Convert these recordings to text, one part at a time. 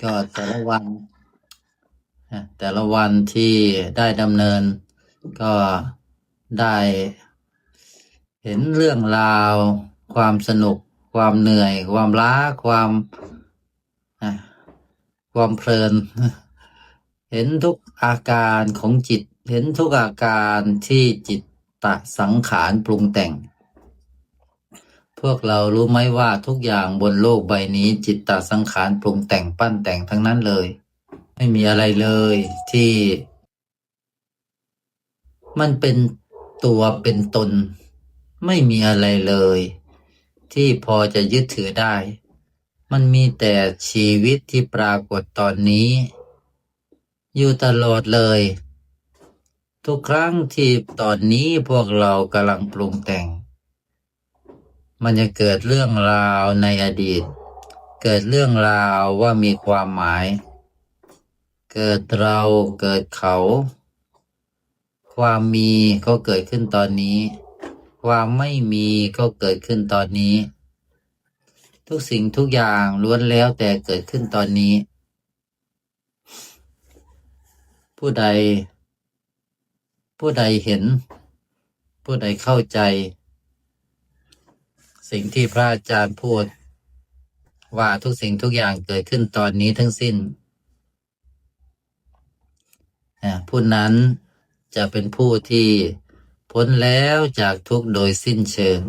ก็แต่ละวันที่ได้ดำเนินก็ได้เห็นเรื่องราวความสนุกความเหนื่อยความล้าอ่ะความเพลินเห็นทุกอาการของจิตเห็นทุกอาการที่จิตตสังขารปรุงแต่งพวกเรารู้ไหมว่าทุกอย่างบนโลกใบนี้จิตตสังขารปรุงแต่งปั้นแต่งทั้งนั้นเลยไม่มีอะไรเลยที่มันเป็นตัวเป็นตนไม่มีอะไรเลยที่พอจะยึดถือได้มันมีแต่ชีวิตที่ปรากฏตอนนี้อยู่ตลอดเลยทุกครั้งที่ตอนนี้พวกเรากำลังปรุงแต่งมันจะเกิดเรื่องราวในอดีตเกิดเรื่องราวว่ามีความหมายเกิดเราเกิดเขาความมีก็เกิดขึ้นตอนนี้ความไม่มีก็เกิดขึ้นตอนนี้ทุกสิ่งทุกอย่างล้วนแล้วแต่เกิดขึ้นตอนนี้ผู้ใดเห็นผู้ใดเข้าใจสิ่งที่พระอาจารย์พูดว่าทุกสิ่งทุกอย่างเกิดขึ้นตอนนี้ทั้งสิ้นผู้นั้นจะเป็นผู้ที่พ้นแล้วจากทุกข์โดยสิ้นเชิง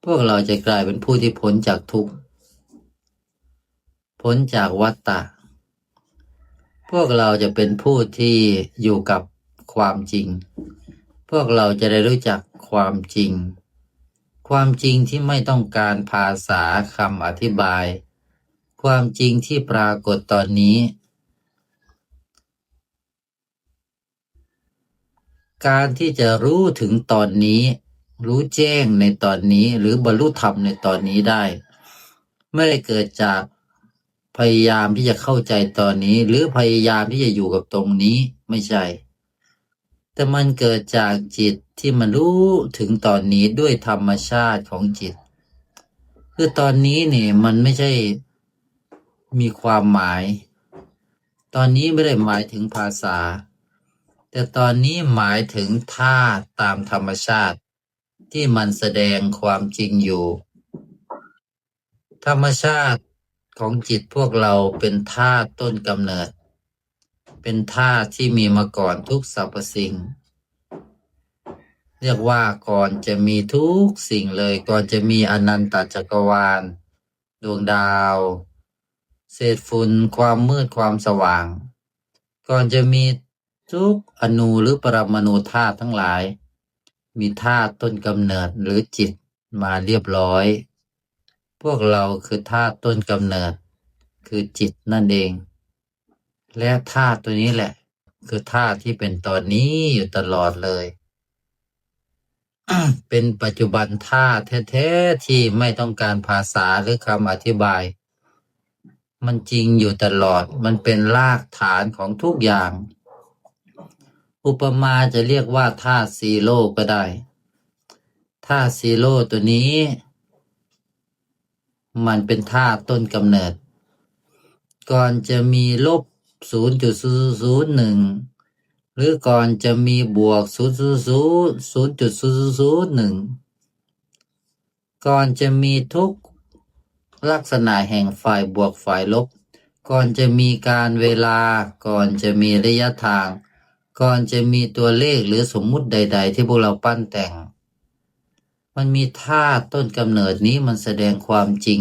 พวกเราจะกลายเป็นผู้ที่พ้นจากทุกข์พ้นจากวัฏฏะพวกเราจะเป็นผู้ที่อยู่กับความจริงพวกเราจะได้รู้จักความจริงความจริงที่ไม่ต้องการภาษาคำอธิบายความจริงที่ปรากฏตอนนี้การที่จะรู้ถึงตอนนี้รู้แจ้งในตอนนี้หรือบรรลุธรรมในตอนนี้ได้ไม่ได้เกิดจากพยายามที่จะเข้าใจตอนนี้หรือพยายามที่จะอยู่กับตรงนี้ไม่ใช่แต่มันเกิดจากจิตที่มันรู้ถึงตอนนี้ด้วยธรรมชาติของจิตคือตอนนี้เนี่ยมันไม่ใช่มีความหมายตอนนี้ไม่ได้หมายถึงภาษาแต่ตอนนี้หมายถึงธาตุตามธรรมชาติที่มันแสดงความจริงอยู่ธรรมชาติของจิตพวกเราเป็นธาตุต้นกำเนิดเป็นธาตุที่มีมาก่อนทุกสรรพสิ่งเรียกว่าก่อนจะมีทุกสิ่งเลยก่อนจะมีอนันตจักรวาลดวงดาวเศษฝุ่นความมืดความสว่างก่อนจะมีทุกอนูหรือปรมาณูธาตุทั้งหลายมีธาตุต้นกำเนิดหรือจิตมาเรียบร้อยพวกเราคือธาตุต้นกำเนิดคือจิตนั่นเองและธาตุตัวนี้แหละคือธาตุที่เป็นตอนนี้อยู่ตลอดเลยเป็นปัจจุบันธาตุแท้ๆที่ไม่ต้องการภาษาหรือคำอธิบายมันจริงอยู่ตลอดมันเป็นรากฐานของทุกอย่างอุปมาจะเรียกว่าธาตุซีโร่ก็ได้ธาตุซีโร่ตัวนี้มันเป็นธาตุต้นกำเนิดก่อนจะมีลบ0.001หรือก่อนจะมีบวก0.001ก่อนจะมีทุกลักษณะแห่งฝ่ายบวกฝ่ายลบก่อนจะมีการเวลาก่อนจะมีระยะทางก่อนจะมีตัวเลขหรือสมมุติใดๆที่พวกเราปั้นแต่งมันมีธาตุต้นกำเนิดนี้มันแสดงความจริง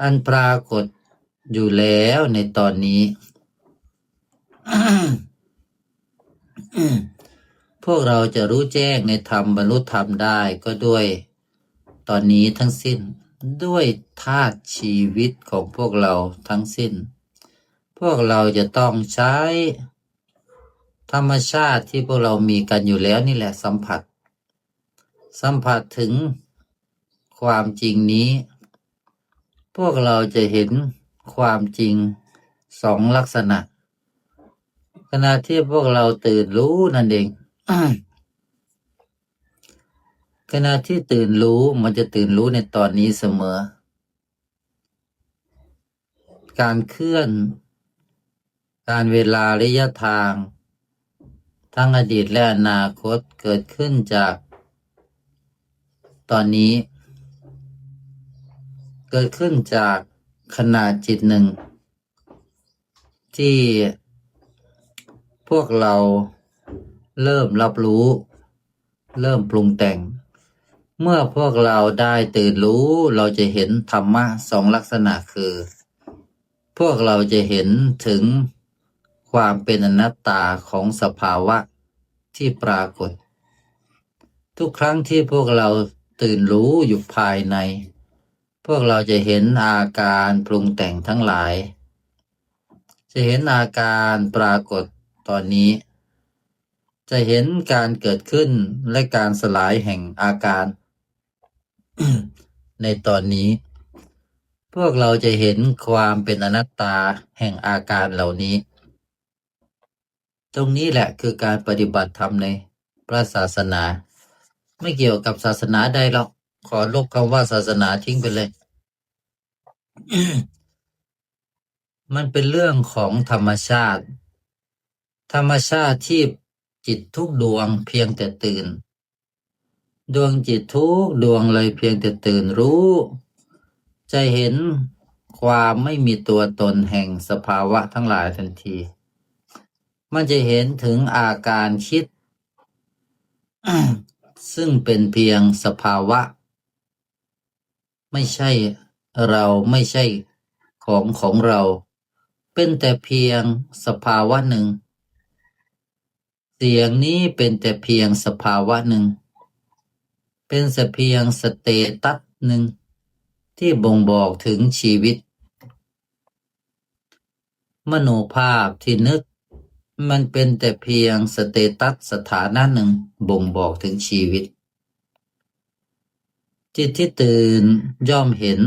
อันปรากฏอยู่แล้วในตอนนี้ พวกเราจะรู้แจ้งในธรรมบรรลุธรรมได้ก็ด้วยตอนนี้ทั้งสิ้นด้วยธาตุชีวิตของพวกเราทั้งสิ้นพวกเราจะต้องใช้ธรรมชาติที่พวกเรามีกันอยู่แล้วนี่แหละสัมผัสถึงความจริงนี้พวกเราจะเห็นความจริงสองลักษณะขณะที่พวกเราตื่นรู้นั่นเอง ขณะที่ตื่นรู้มันจะตื่นรู้ในตอนนี้เสมอ การเคลื่อนการเวลาระยะทางทั้งอดีตและอนาคตเกิดขึ้นจากตอนนี้เกิดขึ้นจากขณะจิตหนึ่งที่พวกเราเริ่มรับรู้เริ่มปรุงแต่งเมื่อพวกเราได้ตื่นรู้เราจะเห็นธรรมะสองลักษณะคือพวกเราจะเห็นถึงความเป็นอนัตตาของสภาวะที่ปรากฏทุกครั้งที่พวกเราตื่นรู้อยู่ภายในพวกเราจะเห็นอาการปรุงแต่งทั้งหลายจะเห็นอาการปรากฏตอนนี้จะเห็นการเกิดขึ้นและการสลายแห่งอาการ ในตอนนี้พวกเราจะเห็นความเป็นอนัตตาแห่งอาการเหล่านี้ตรงนี้แหละคือการปฏิบัติธรรมในพระศาสนาไม่เกี่ยวกับศาสนาใดหรอกขอลบคำว่าศาสนาทิ้งไปเลย มันเป็นเรื่องของธรรมชาติที่จิตทุกดวงเพียงแต่ตื่นดวงจิตทุกดวงเลยเพียงแต่ตื่นรู้จะเห็นความไม่มีตัวตนแห่งสภาวะทั้งหลายทันทีมันจะเห็นถึงอาการคิด ซึ่งเป็นเพียงสภาวะไม่ใช่เราไม่ใช่ของเราเป็นแต่เพียงสภาวะหนึ่งเสียงนี้เป็นแต่เพียงสภาวะหนึ่งเป็นแต่เพียงสเตตัสหนึ่งที่บ่งบอกถึงชีวิตมโนภาพที่นึกมันเป็นแต่เพียงสเตตัสสถานะหนึ่งบ่งบอกถึงชีวิตจิตที่ตื่นย่อมเห็น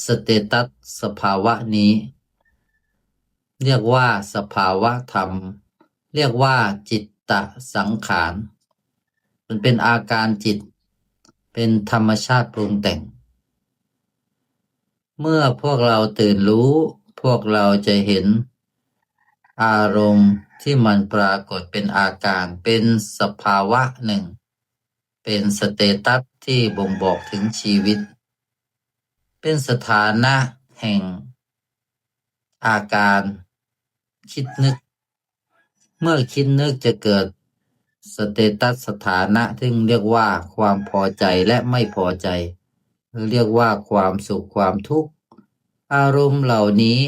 สเตตัสสภาวะนี้เรียกว่าสภาวะธรรมเรียกว่าจิตตสังขารมันเป็นอาการจิตเป็นธรรมชาติปรุงแต่งเมื่อพวกเราตื่นรู้พวกเราจะเห็นอารมณ์ที่มันปรากฏเป็นอาการเป็นสภาวะหนึ่งเป็นสเตตัสที่บ่งบอกถึงชีวิตเป็นสถานะแห่งอาการคิดนึกเมื่อคิดนึกจะเกิดสเตตัสสถานะที่เรียกว่าความพอใจและไม่พอใจหรือเรียกว่าความสุขความทุกข์อารมณ์เหล่านี้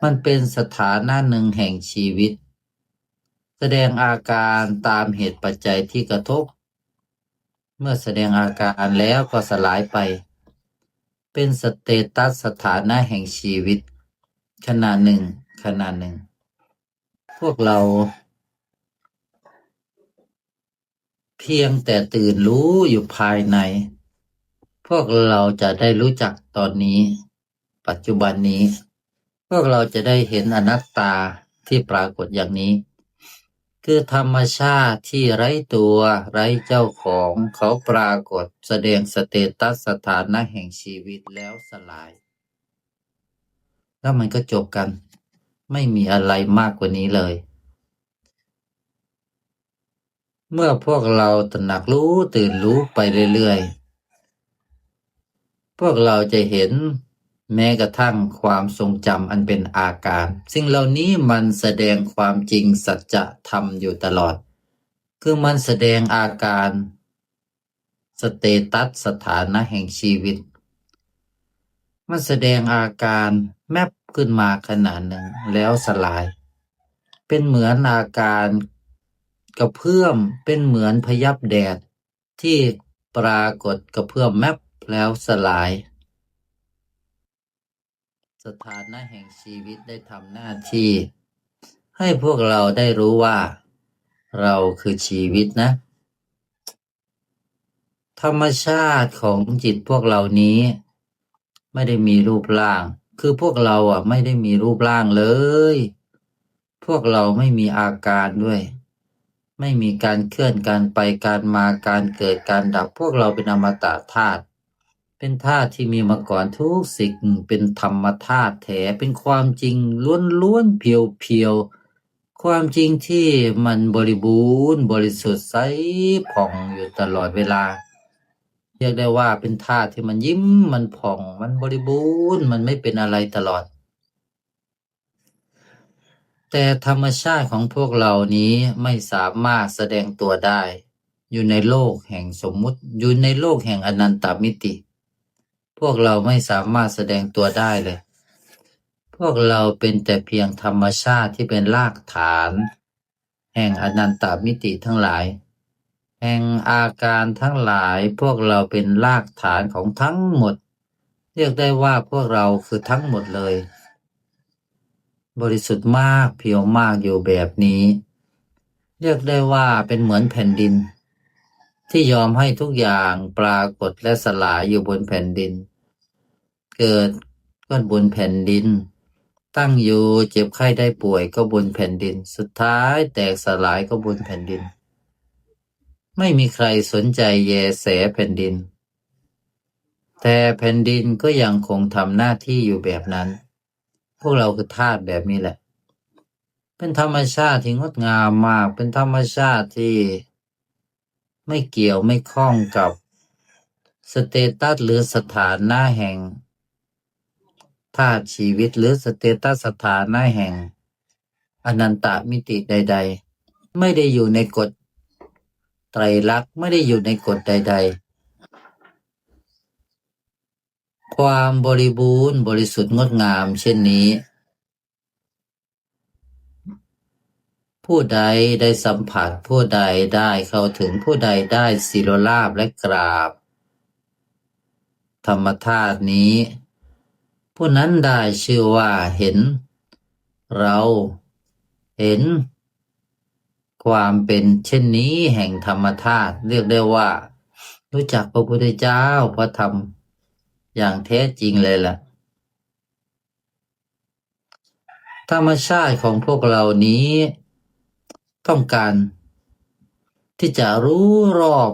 มันเป็นสถานะหนึ่งแห่งชีวิตแสดงอาการตามเหตุปัจจัยที่กระทบเมื่อแสดงอาการแล้วก็สลายไปเป็นสเตตัสสถานะแห่งชีวิตขณะหนึ่งพวกเราเพียงแต่ตื่นรู้อยู่ภายในพวกเราจะได้รู้จักตอนนี้ปัจจุบันนี้พวกเราจะได้เห็นอนัตตาที่ปรากฏอย่างนี้คือธรรมชาติที่ไร้ตัวไร้เจ้าของเขาปรากฏแสดงสเตตัสสถานะแห่งชีวิตแล้วสลายแล้วมันก็จบกันไม่มีอะไรมากกว่านี้เลยเมื่อพวกเราตระหนักรู้ตื่นรู้ไปเรื่อยๆพวกเราจะเห็นแม้กระทั่งความทรงจำอันเป็นอาการสิ่งเหล่านี้มันแสดงความจริงสัจธรรมอยู่ตลอดคือมันแสดงอาการสเตตัสสถานะแห่งชีวิตมันแสดงอาการแมปขึ้นมาขนาดหนึ่งแล้วสลายเป็นเหมือนอาการกระเพื่อมเป็นเหมือนพยับแดดที่ปรากฏกระเพื่อมแมปแล้วสลายสถานะแห่งชีวิตได้ทำหน้าที่ให้พวกเราได้รู้ว่าเราคือชีวิตนะธรรมชาติของจิตพวกเรานี้ไม่ได้มีรูปร่างคือพวกเราไม่ได้มีรูปร่างเลยพวกเราไม่มีอาการด้วยไม่มีการเคลื่อนการไปการมาการเกิดการดับพวกเราเป็นอมตะธาตุเ เป็นธาตุที่มีมาก่อนทุกสิ่งเป็นธรรมธาตุแท้เป็นความจริงล้วนๆเพียวๆความจริงที่มันบริบูรณ์บริสุทธิ์ใสผ่องอยู่ตลอดเวลาเรียกได้ว่าเป็นธาตุที่มันยิ้มมันผ่องมันบริบูรณ์มันไม่เป็นอะไรตลอดแต่ธรรมชาติของพวกเรานี้ไม่สามารถแสดงตัวได้อยู่ในโลกแห่งสมมุติอยู่ในโลกแห่งอนันตมิติพวกเราไม่สามารถแสดงตัวได้เลยพวกเราเป็นแต่เพียงธรรมชาติที่เป็นรากฐานแห่งอนันตมิติทั้งหลายแห่งอาการทั้งหลายพวกเราเป็นรากฐานของทั้งหมดเรียกได้ว่าพวกเราคือทั้งหมดเลยบริสุทธิ์มากเพียวมากอยู่แบบนี้เรียกได้ว่าเป็นเหมือนแผ่นดินที่ยอมให้ทุกอย่างปรากฏและสลายอยู่บนแผ่นดินเกิดก็บนแผ่นดินตั้งอยู่เจ็บไข้ได้ป่วยก็บนแผ่นดินสุดท้ายแตกสลายก็บนแผ่นดินไม่มีใครสนใจแยแสแผ่นดินแต่แผ่นดินก็ยังคงทำหน้าที่อยู่แบบนั้นพวกเราคือธาตุแบบนี้แหละเป็นธรรมชาติที่งดงามมากเป็นธรรมชาติที่ไม่เกี่ยวไม่ข้องกับสเตตัสหรือสถานะแห่งธาตุชีวิตหรือสเตตัสสถานะแห่งอนันตมิติใดๆไม่ได้อยู่ในกฎไตรลักษณ์ไม่ได้อยู่ในกฎใดๆความบริบูรณ์บริสุทธิ์งดงามเช่นนี้ผู้ใดได้สัมผัสผู้ใดได้เข้าถึงผู้ใดได้ศิโรลาภและกราบธรรมธาตุนี้ผู้นั้นได้ชื่อว่าเห็นเราเห็นความเป็นเช่นนี้แห่งธรรมธาตุเรียกได้ว่ารู้จักพระพุทธเจ้าพระธรรมอย่างแท้จริงเลยล่ะธรรมชาติของพวกเรานี้ต้องการที่จะรู้รอบ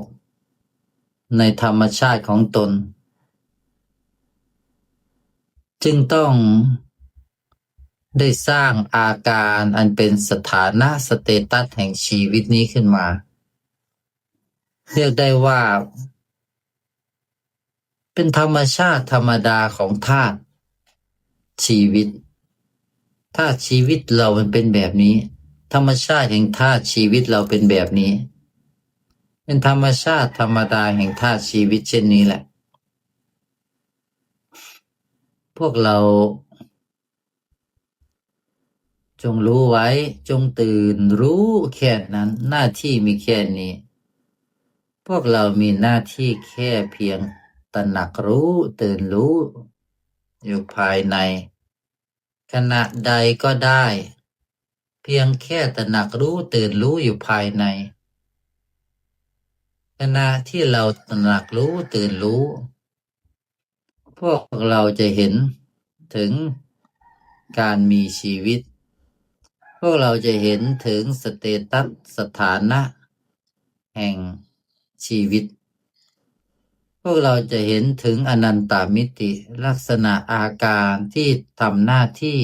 ในธรรมชาติของตนจึงต้องได้สร้างอาการอันเป็นสถานะสเตตัสแห่งชีวิตนี้ขึ้นมาเรียกได้ว่าเป็นธรรมชาติธรรมดาของธาตุชีวิตธาตุชีวิตเรามันเป็นแบบนี้ธรรมชาติแห่งธาตุชีวิตเราเป็นแบบนี้เป็นธรรมชาติธรรมดาแห่งธาตุชีวิตเช่นนี้แหละพวกเราจงรู้ไว้จงตื่นรู้แค่นั้นหน้าที่มีแค่นี้พวกเรามีหน้าที่แค่เพียงตระหนักรู้ตื่นรู้อยู่ภายในขณะใดก็ได้เพียงแค่ตระหนักรู้ตื่นรู้อยู่ภายในขณะที่เราตระหนักรู้ตื่นรู้พวกเราจะเห็นถึงการมีชีวิตพวกเราจะเห็นถึงสเตตัสสถานะแห่งชีวิตพวกเราจะเห็นถึงอนันตมิติลักษณะอาการที่ทำหน้าที่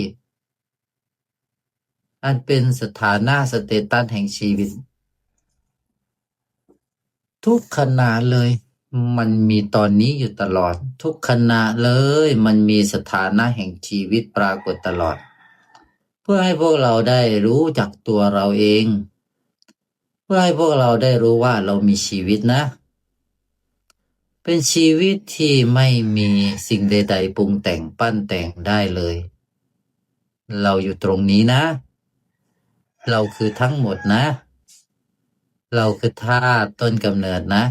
อันเป็นสถานะสเตตัสแห่งชีวิตทุกขณะเลยมันมีตอนนี้อยู่ตลอดทุกขณะเลยมันมีสถานะแห่งชีวิตปรากฏตลอดเพื่อให้พวกเราได้รู้จักตัวเราเองเพื่อให้พวกเราได้รู้ว่าเรามีชีวิตนะเป็นชีวิตที่ไม่มีสิ่งใดๆปรุงแต่งปั้นแต่งได้เลยเราอยู่ตรงนี้นะเราคือทั้งหมดนะเราคือธาตุต้นกำเนิดนะ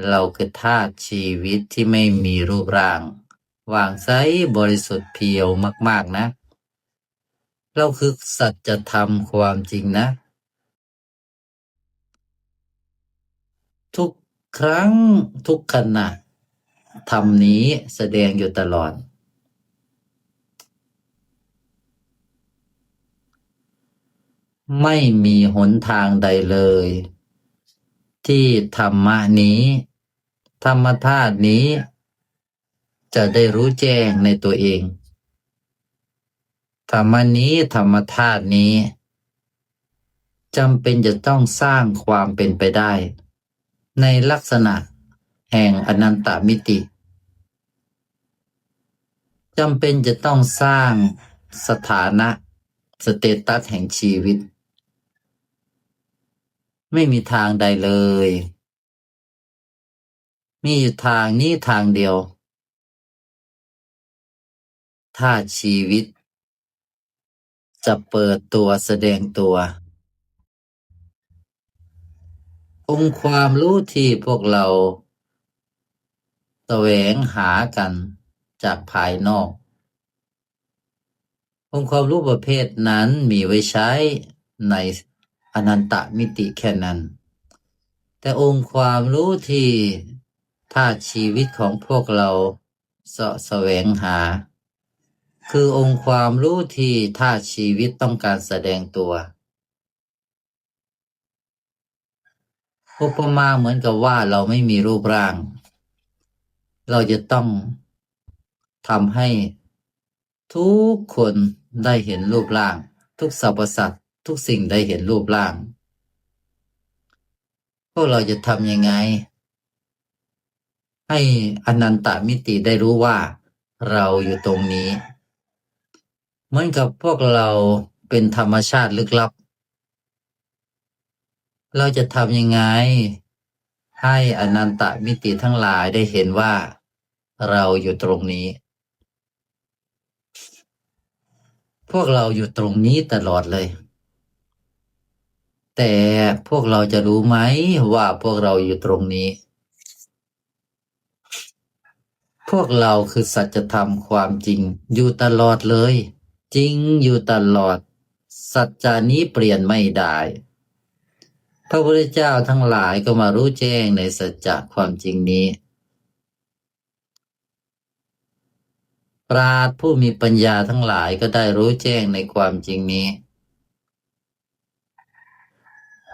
เราคือธาตุชีวิตที่ไม่มีรูปร่างว่างไสบริสุทธิ์เพียวมากๆนะเราคือสัจธรรมความจริงนะทุกครั้งทุกขณะธรรมนี้แสดงอยู่ตลอดไม่มีหนทางใดเลยที่ธรรมะนี้ธรรมธาตุนี้ จะได้รู้แจ้งในตัวเองธรรมนี้ธรรมธาตุนี้จำเป็นจะต้องสร้างความเป็นไปได้ในลักษณะแห่งอนันตมิติจำเป็นจะต้องสร้างสถานะสเตตัสแห่งชีวิตไม่มีทางใดเลยมีอยู่ทางนี้ทางเดียวถ้าชีวิตจะเปิดตัวแสดงตัวองค์ความรู้ที่พวกเราแสวงหากันจากภายนอกองค์ความรู้ประเภทนั้นมีไว้ใช้ในอนันตมิติแค่นั้นแต่องค์ความรู้ที่ถ้าชีวิตของพวกเราแสวงหาคือองค์ความรู้ที่ถ้าชีวิตต้องการแสดงตัวอุปมาเหมือนกับว่าเราไม่มีรูปร่างเราจะต้องทำให้ทุกคนได้เห็นรูปร่างทุกสรรพสัตว์ทุกสิ่งได้เห็นรูปร่างพวกเราจะทำยังไงให้อนันตมิติได้รู้ว่าเราอยู่ตรงนี้เหมือนกับพวกเราเป็นธรรมชาติลึกลับเราจะทำยังไงให้อนันตมิติทั้งหลายได้เห็นว่าเราอยู่ตรงนี้พวกเราอยู่ตรงนี้ตลอดเลยแต่พวกเราจะรู้ไหมว่าพวกเราอยู่ตรงนี้พวกเราคือสัจธรรมความจริงอยู่ตลอดเลยจริงอยู่ตลอดสัจจานี้เปลี่ยนไม่ได้พระพุทธเจ้าทั้งหลายก็มารู้แจ้งในสัจจะความจริงนี้ปราชญ์ผู้มีปัญญาทั้งหลายก็ได้รู้แจ้งในความจริงนี้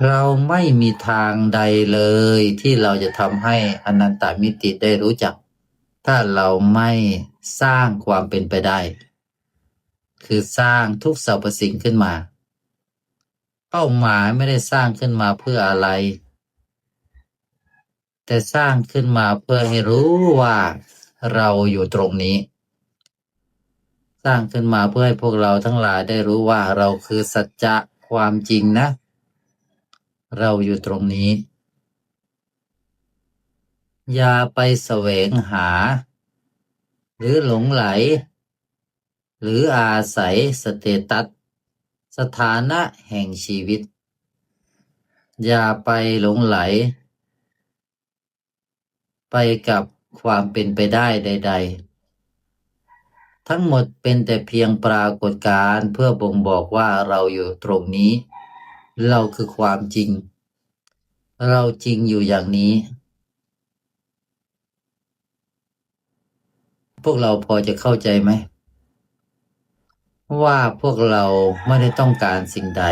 เราไม่มีทางใดเลยที่เราจะทำให้อนันตมิติได้รู้จักถ้าเราไม่สร้างความเป็นไปได้คือสร้างทุกสรรพสิ่งขึ้นมาเป้าหมายไม่ได้สร้างขึ้นมาเพื่ออะไรแต่สร้างขึ้นมาเพื่อให้รู้ว่าเราอยู่ตรงนี้สร้างขึ้นมาเพื่อให้พวกเราทั้งหลายได้รู้ว่าเราคือสัจจะความจริงนะเราอยู่ตรงนี้อย่าไปแสวงหาหรือหลงไหลหรืออาศัยสเตตัสสถานะแห่งชีวิตอย่าไปหลงไหลไปกับความเป็นไปได้ใดๆทั้งหมดเป็นแต่เพียงปรากฏการณ์เพื่อบ่งบอกว่าเราอยู่ตรงนี้เราคือความจริงเราจริงอยู่อย่างนี้พวกเราพอจะเข้าใจไหมว่าพวกเราไม่ได้ต้องการสิ่งใด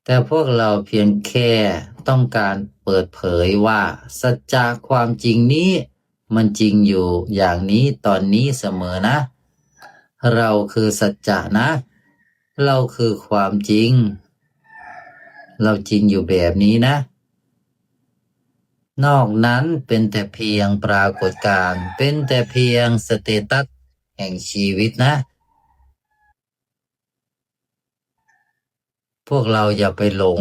แต่พวกเราเพียงแค่ต้องการเปิดเผยว่าสัจจะความจริงนี้มันจริงอยู่อย่างนี้ตอนนี้เสมอนะเราคือสัจจะนะเราคือความจริงเราจริงอยู่แบบนี้นะนอกนั้นเป็นแต่เพียงปรากฏการณ์เป็นแต่เพียงสเตตัสแห่งชีวิตนะพวกเราอย่าไปหลง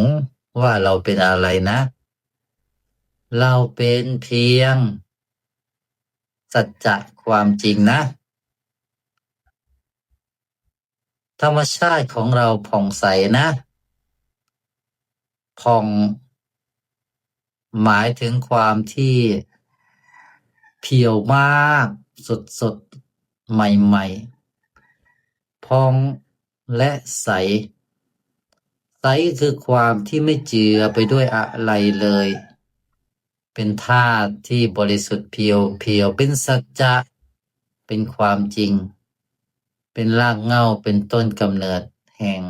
ว่าเราเป็นอะไรนะเราเป็นเพียงสัจจะความจริงนะธรรมชาติของเราผ่องใสนะผ่องหมายถึงความที่เพียวมากสดสดใหม่ๆผ่องและใสใสคือความที่ไม่เจือไปด้วยอะไรเลยเป็นธาตุที่บริสุทธิ์เพียวเพียวเป็นสัจจะเป็นความจริงเป็นรากเหง้าเป็นต้นกำเนิดแห่ง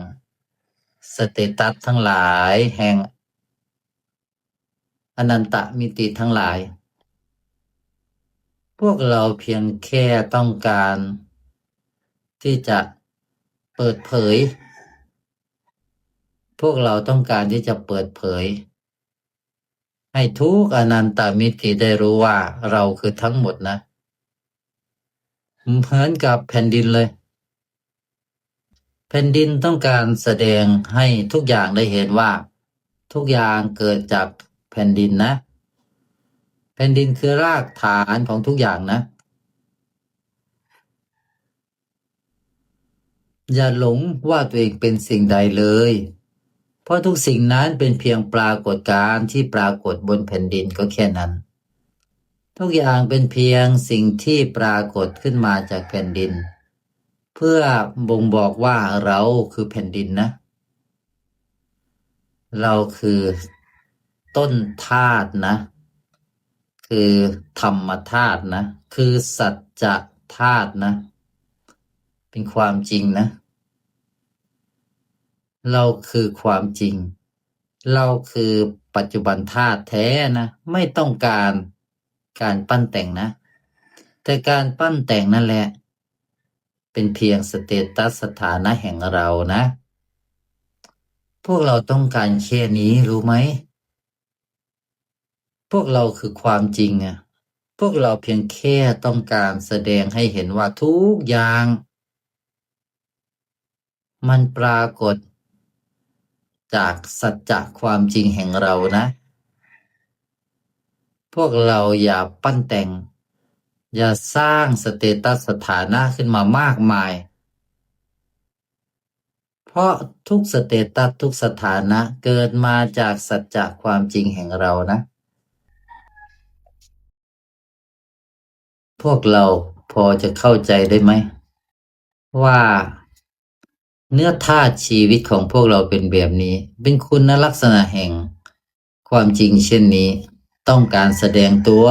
สเตตัสทั้งหลายแห่งอนันตมิติทั้งหลาย พวกเราเพียงแค่ต้องการที่จะเปิดเผยพวกเราต้องการที่จะเปิดเผยให้ทุกอนันตมิติได้รู้ว่าเราคือทั้งหมดนะเหมือนกับแผ่นดินเลยแผ่นดินต้องการแสดงให้ทุกอย่างได้เห็นว่าทุกอย่างเกิดจากแผ่นดินนะแผ่นดินคือรากฐานของทุกอย่างนะอย่าหลงว่าตัวเองเป็นสิ่งใดเลยเพราะทุกสิ่งนั้นเป็นเพียงปรากฏการณ์ที่ปรากฏบนแผ่นดินก็แค่นั้นทุกอย่างเป็นเพียงสิ่งที่ปรากฏขึ้นมาจากแผ่นดินเพื่อบ่งบอกว่าเราคือแผ่นดินนะเราคือต้นธาตุนะคือธรรมธาตุนะคือสัจจะธาตุนะเป็นความจริงนะเราคือความจริงเราคือปัจจุบันธาตุแท้นะไม่ต้องการปั้นแต่งนะแต่การปั้นแต่งนั่นแหละเป็นเพียงสเตตัสสถานะแห่งเรานะพวกเราต้องการแค่นี้รู้ไหมพวกเราคือความจริงอะพวกเราเพียงแค่ต้องการแสดงให้เห็นว่าทุกอย่างมันปรากฏจากสัจจะความจริงแห่งเรานะพวกเราอย่าปั้นแต่งอย่าสร้างสเตตัสสถานะขึ้นมามากมายเพราะทุกสเตตัสทุกสถานะเกิดมาจากสัจจะความจริงแห่งเรานะพวกเราพอจะเข้าใจได้ไหมว่าเนื้อธาตุชีวิตของพวกเราเป็นแบบนี้เป็นคุณลักษณะแห่งความจริงเช่นนี้ต้องการแสดงตัว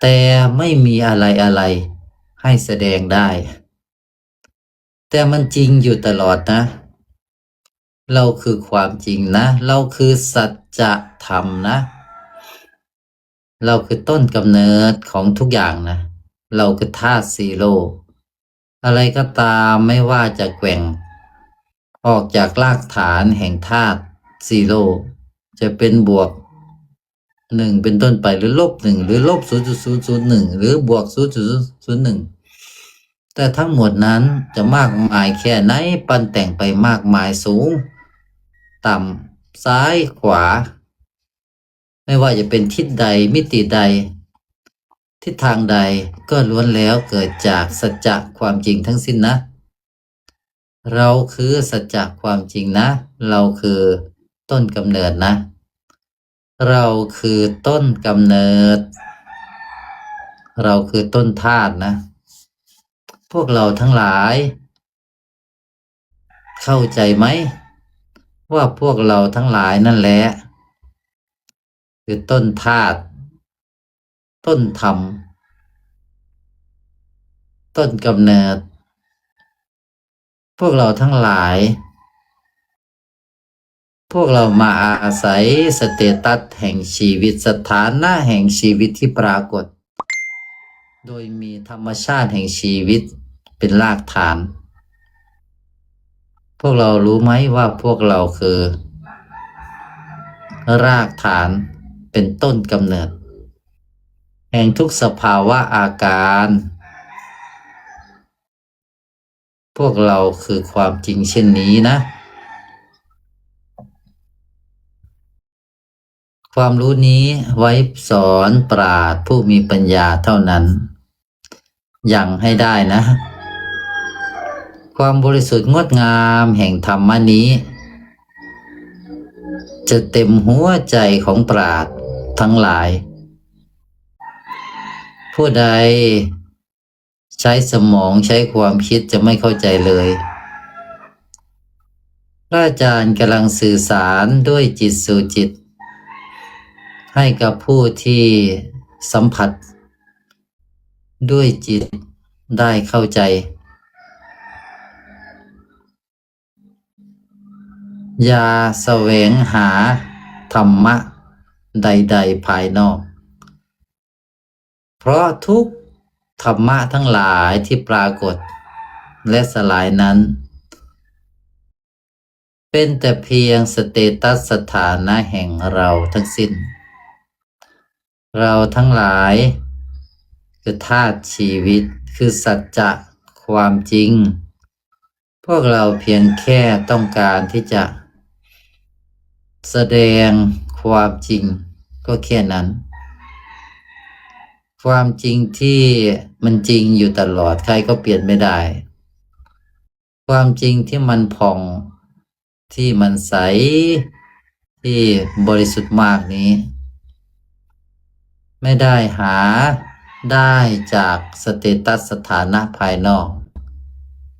แต่ไม่มีอะไรให้แสดงได้แต่มันจริงอยู่ตลอดนะเราคือความจริงนะเราคือสัจธรรมนะเราคือต้นกำเนิดของทุกอย่างนะเราคือธาตุซีโร่อะไรก็ตามไม่ว่าจะแกว่งออกจากรากฐานแห่งธาตุซีโร่จะเป็นบวกหนึ่งเป็นต้นไปหรือลบหนึ่งหรือลบ0.001หรือบวก0.001แต่ทั้งหมดนั้นจะมากมายแค่ไหนปั้นแต่งไปมากมายสูงต่ำซ้ายขวาไม่ว่าจะเป็นทิศใดมิติใดทิศทางใดก็ล้วนแล้วเกิดจากสัจจะความจริงทั้งสิ้นนะเราคือสัจจะความจริงนะเราคือต้นกำเนิดนะเราคือต้นกำเนิดเราคือต้นธาตุนะพวกเราทั้งหลายเข้าใจไหมว่าพวกเราทั้งหลายนั่นแหละคือต้นธาตุต้นธรรมต้นกำเนิดพวกเราทั้งหลายพวกเรามาอาศัยสเตตัสแห่งชีวิตสถานะแห่งชีวิตที่ปรากฏโดยมีธรรมชาติแห่งชีวิตเป็นรากฐานพวกเรารู้ไหมว่าพวกเราคือรากฐานเป็นต้นกำเนิดแห่งทุกสภาวะอาการพวกเราคือความจริงเช่นนี้นะความรู้นี้ไว้สอนปราชญ์ผู้มีปัญญาเท่านั้นยังให้ได้นะความบริสุทธิ์งดงามแห่งธรรมนี้จะเต็มหัวใจของปราชญ์ทั้งหลายผู้ใดใช้สมองใช้ความคิดจะไม่เข้าใจเลยพระอาจารย์กำลังสื่อสารด้วยจิตสู่จิตให้กับผู้ที่สัมผัสด้วยจิตได้เข้าใจอย่าแสวงหาธรรมะใดๆภายนอก เพราะทุกธรรมะทั้งหลายที่ปรากฏและสลายนั้นเป็นแต่เพียงสเตตัสสถานะแห่งเราทั้งสิ้นเราทั้งหลายคือธาตุชีวิตคือสัจจะความจริงพวกเราเพียงแค่ต้องการที่จะแสดงความจริงก็แค่นั้นความจริงที่มันจริงอยู่ตลอดใครก็เปลี่ยนไม่ได้ความจริงที่มันผ่องที่มันใสที่บริสุทธิ์มากนี้ไม่ได้หาได้จากสเตตัสสถานะภายนอก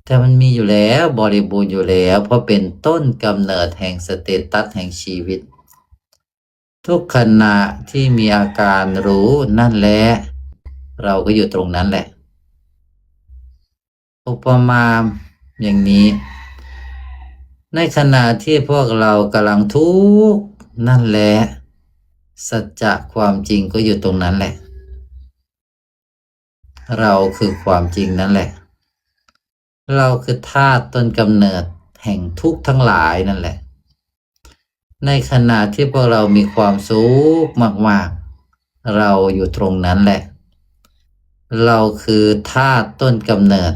แต่มันมีอยู่แล้วบริบูรณ์อยู่แล้วเพราะเป็นต้นกำเนิดแห่งสเตตัสแห่งชีวิตทุกขณะที่มีอาการรู้นั่นแหละเราก็อยู่ตรงนั้นแหละอุปมาอย่างนี้ในขณะที่พวกเรากำลังทุกข์นั่นแหละสัจจะความจริงก็อยู่ตรงนั้นแหละเราคือความจริงนั่นแหละเราคือธาตุต้นกำเนิดแห่งทุกข์ทั้งหลายนั่นแหละในขณะที่พวกเรามีความสุขมากๆเราอยู่ตรงนั้นแหละเราคือธาตุต้นกำเนิด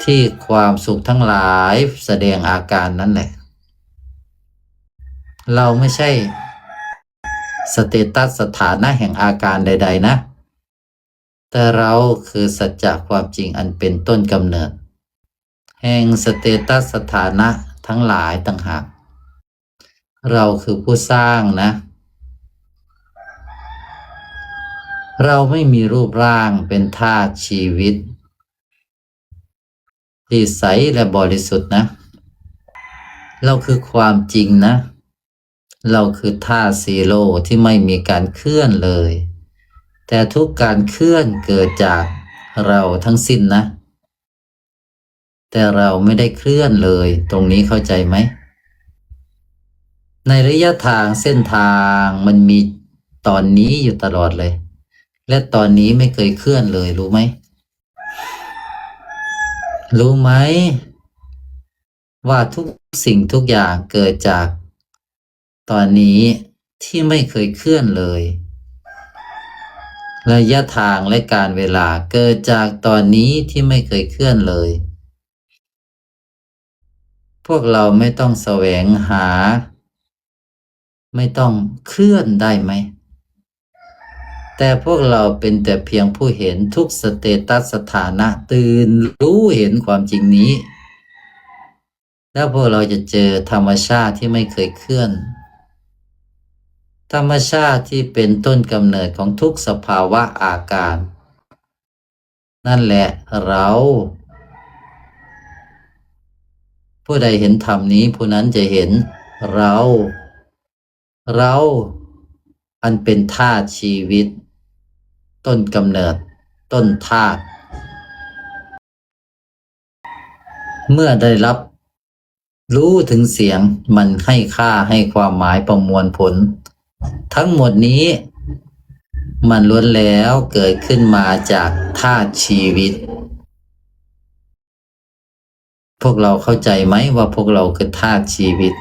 ที่ความสุขทั้งหลายแสดงอาการนั่นแหละเราไม่ใช่สเตตัสสถานะแห่งอาการใดๆนะแต่เราคือสัจจะความจริงอันเป็นต้นกำเนิดแห่งสเตตัสสถานะทั้งหลายต่างหากเราคือผู้สร้างนะเราไม่มีรูปร่างเป็นธาตุชีวิตที่ใสและบริสุทธิ์นะเราคือความจริงนะเราคือธาตุซีโร่ที่ไม่มีการเคลื่อนเลยแต่ทุกการเคลื่อนเกิดจากเราทั้งสิ้นนะแต่เราไม่ได้เคลื่อนเลยตรงนี้เข้าใจไหมในระยะทางเส้นทางมันมีตอนนี้อยู่ตลอดเลยและตอนนี้ไม่เคยเคลื่อนเลยรู้ไหมรู้ไหมว่าทุกสิ่งทุกอย่างเกิดจากตอนนี้ที่ไม่เคยเคลื่อนเลยระยะทางและการเวลาเกิดจากตอนนี้ที่ไม่เคยเคลื่อนเลยพวกเราไม่ต้องแสวงหาไม่ต้องเคลื่อนได้ไหมแต่พวกเราเป็นแต่เพียงผู้เห็นทุกสเตตัสสถานะตื่นรู้เห็นความจริงนี้แล้วพวกเราจะเจอธรรมชาติที่ไม่เคยเคลื่อนธรรมชาติที่เป็นต้นกำเนิดของทุกสภาวะอาการนั่นแหละเราผู้ใดเห็นธรรมนี้ผู้นั้นจะเห็นเราอันเป็นธาตุชีวิตต้นกำเนิดต้นธาตุเมื่อได้รับรู้ถึงเสียงมันให้ค่าให้ความหมายประมวลผลทั้งหมดนี้มันล้วนแล้วเกิดขึ้นมาจากธาตุชีวิตพวกเราเข้าใจไหมว่าพวกเราคือธาตุชีวิต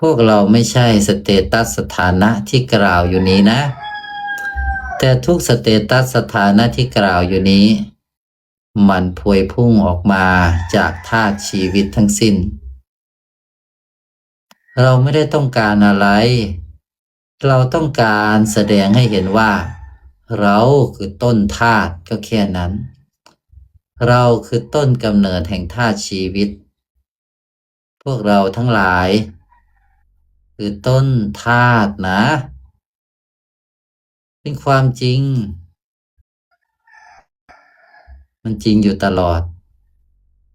พวกเราไม่ใช่สเตตัสสถานะที่กล่าวอยู่นี้นะแต่ทุกสเตตัสสถานะที่กล่าวอยู่นี้มันพวยพุ่งออกมาจากธาตุชีวิตทั้งสิ้นเราไม่ได้ต้องการอะไรเราต้องการแสดงให้เห็นว่าเราคือต้นธาตุก็แค่นั้นเราคือต้นกำเนิดแห่งธาตุชีวิตพวกเราทั้งหลายคือต้นธาตุนะเป็นความจริงมันจริงอยู่ตลอด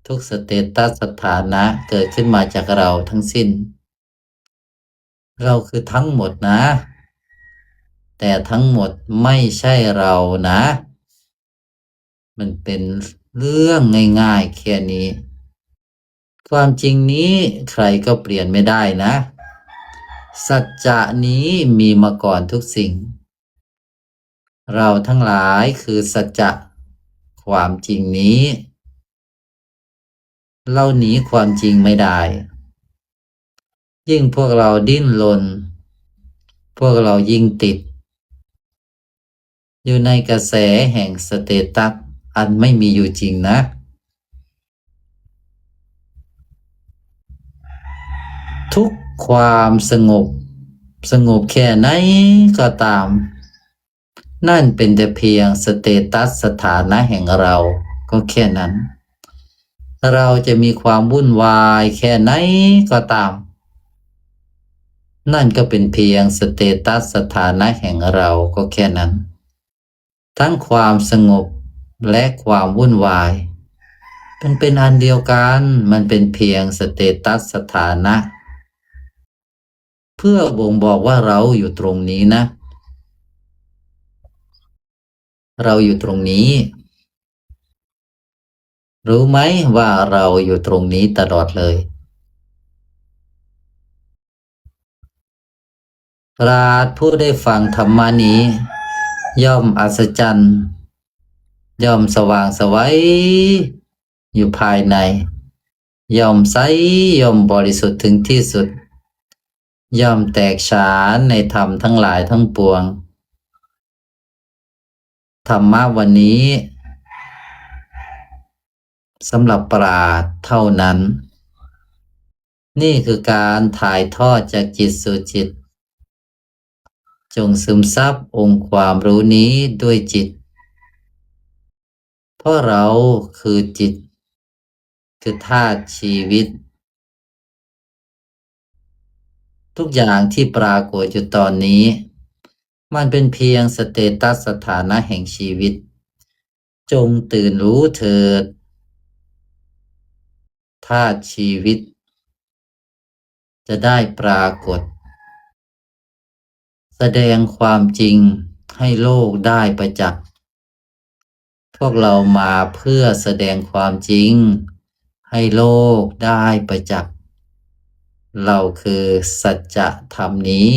ทุกสเตตัสสถานะเกิดขึ้นมาจากเราทั้งสิ้นเราคือทั้งหมดนะแต่ทั้งหมดไม่ใช่เรานะมันเป็นเรื่องง่ายๆแค่นี้ความจริงนี้ใครก็เปลี่ยนไม่ได้นะ สัจจะนี้มีมาก่อนทุกสิ่งเราทั้งหลายคือสัจจะความจริงนี้เราหนีความจริงไม่ได้ยิ่งพวกเราดิ้นรนพวกเรายิ่งติดอยู่ในกระแสแห่งสเตตัสอันไม่มีอยู่จริงนะทุกความสงบแค่ไหนก็ตามนั่นเป็นแต่เพียงสเตตัสสถานะแห่งเราก็แค่นั้นเราจะมีความวุ่นวายแค่ไหนก็ตามนั่นก็เป็นเพียงสเตตัสสถานะแห่งเราก็แค่นั้นทั้งความสงบและความวุ่นวายมันเป็นอันเดียวกันมันเป็นเพียงสเตตัสสถานะเพื่อบ่งบอกว่าเราอยู่ตรงนี้นะเราอยู่ตรงนี้รู้ไหมว่าเราอยู่ตรงนี้ตลอดเลยปราชญ์ผู้ได้ฟังธรรมนี้ย่อมอัศจรรย์ย่อมสว่างไสวอยู่ภายในย่อมใสย่อมบริสุทธิ์ถึงที่สุดย่อมแตกฉานในธรรมทั้งหลายทั้งปวงธรรมะวันนี้สำหรับปราชญ์เท่านั้นนี่คือการถ่ายทอดจากจิตสู่จิตจงซึมซับองค์ความรู้นี้ด้วยจิตเพราะเราคือจิตคือธาตุชีวิตทุกอย่างที่ปรากฏอยู่ตอนนี้มันเป็นเพียงสเตตัสสถานะแห่งชีวิตจงตื่นรู้เถิดธาตุชีวิตจะได้ปรากฏแสดงความจริงให้โลกได้ประจักษ์พวกเรามาเพื่อแสดงความจริงให้โลกได้ประจักษ์เราคือสัจธรรมนี้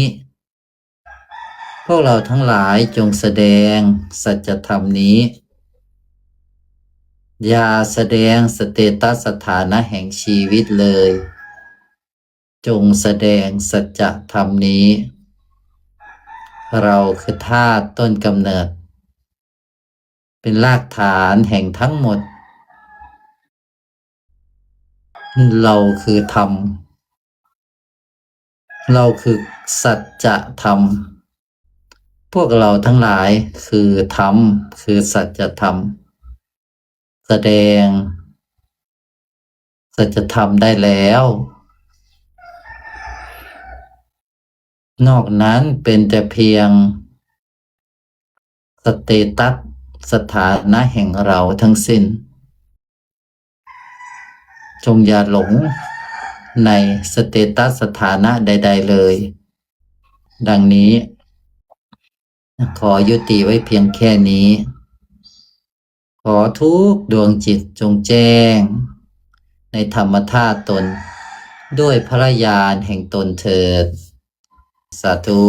พวกเราทั้งหลายจงแสดงสัจธรรมนี้อย่าแสดงสเตตัสสถานะแห่งชีวิตเลยจงแสดงสัจธรรมนี้เราคือธาตุต้นกำเนิดเป็นรากฐานแห่งทั้งหมดเราคือธรรมเราคือสัจธรรมพวกเราทั้งหลายคือธรรมคือสัจธรรมแสดงสัจธรรมได้แล้วนอกนั้นเป็นแต่เพียงสเตตัสสถานะแห่งเราทั้งสิ้นจงอย่าหลงในสเตตัสสถานะใดๆเลยดังนี้ขอยุติไว้เพียงแค่นี้ขอทุกดวงจิตจงแจ้งในธรรมธาตุตนด้วยพระญาณแห่งตนเถิดสาธุ